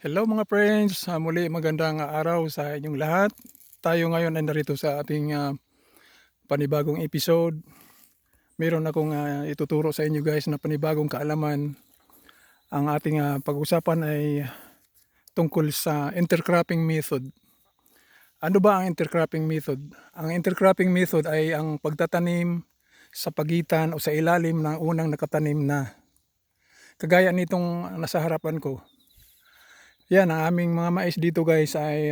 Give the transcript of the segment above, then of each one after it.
Hello mga friends, muli magandang araw sa inyong lahat. Tayo ngayon ay narito sa ating panibagong episode. Meron akong ituturo sa inyo guys na panibagong kaalaman. Ang ating pag-usapan ay tungkol sa intercropping method. Ano ba ang intercropping method? Ang intercropping method ay ang pagtatanim sa pagitan o sa ilalim ng unang nakatanim na. Kagaya nitong nasa harapan ko. Yan, ang aming mga mais dito guys ay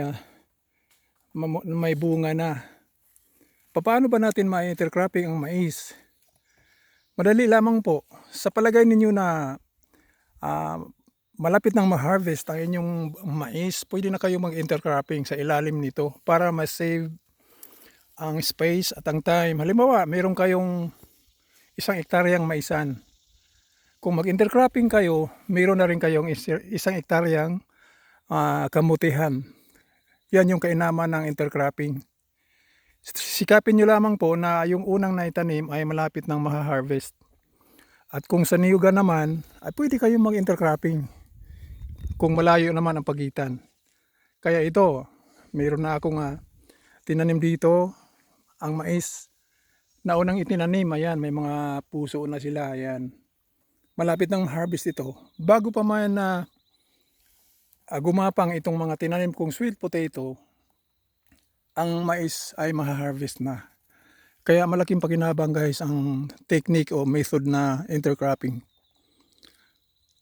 may bunga na. Paano ba natin ma-intercropping ang mais? Madali lamang po. Sa palagay ninyo na malapit nang ma-harvest ang inyong mais, pwede na kayo mag-intercropping sa ilalim nito para ma-save ang space at ang time. Halimbawa, meron kayong 1 hektaryang maisan. Kung mag-intercropping kayo, meron na rin kayong 1 hektaryang kamutihan. Yan yung kainaman ng intercropping. Sikapin nyo lamang po na yung unang naitanim ay malapit nang maha-harvest. At kung sa niyugan naman, ay pwede kayong mag-intercropping kung malayo naman ang pagitan. Kaya ito, mayroon na akong tinanim dito, ang mais na unang itinanim. Ayan, may mga puso na sila. Ayan. Malapit nang harvest ito. Bago pa man na gumapang itong mga tinanim kong sweet potato, ang mais ay maha-harvest na. Kaya malaking pakinabang guys ang technique o method na intercropping.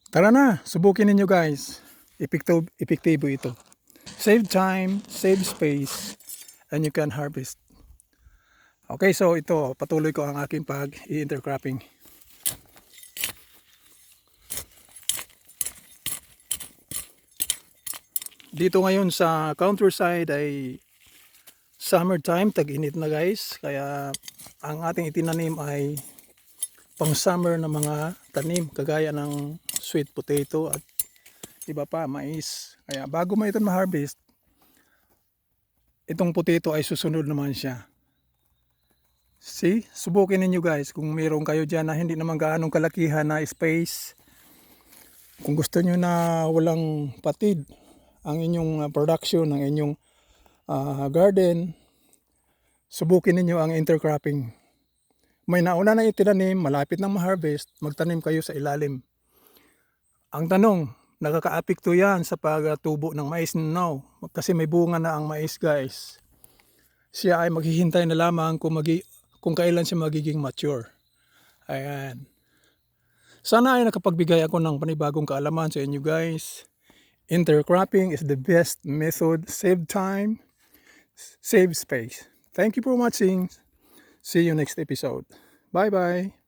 Tara na, subukin ninyo guys. Epektibo ito. Save time, save space, and you can harvest. Okay, so ito, patuloy ko ang aking pag-intercropping. Dito ngayon sa countryside ay summertime, tag-init na guys. Kaya ang ating itinanim ay pang summer na mga tanim kagaya ng sweet potato at iba pa, mais. Kaya bago mo ito ma-harvest, itong potato ay susunod naman siya. See, subukin ninyo guys kung mayroon kayo dyan na hindi naman gaanong kalakihan na space. Kung gusto nyo na walang patid ang inyong production, ang inyong garden, subukin ninyo ang intercropping. May nauna na itinanim, malapit nang ma-harvest, magtanim kayo sa ilalim. Ang tanong, nakakaapekto yan sa pagtubo ng mais? No, kasi may bunga na ang mais guys. Siya ay maghihintay na lamang kung kailan siya magiging mature. Ayan. Sana ay nakapagbigay ako ng panibagong kaalaman sa inyo guys. Intercropping is the best method. Save time, save space. Thank you for watching. See you next episode. Bye bye.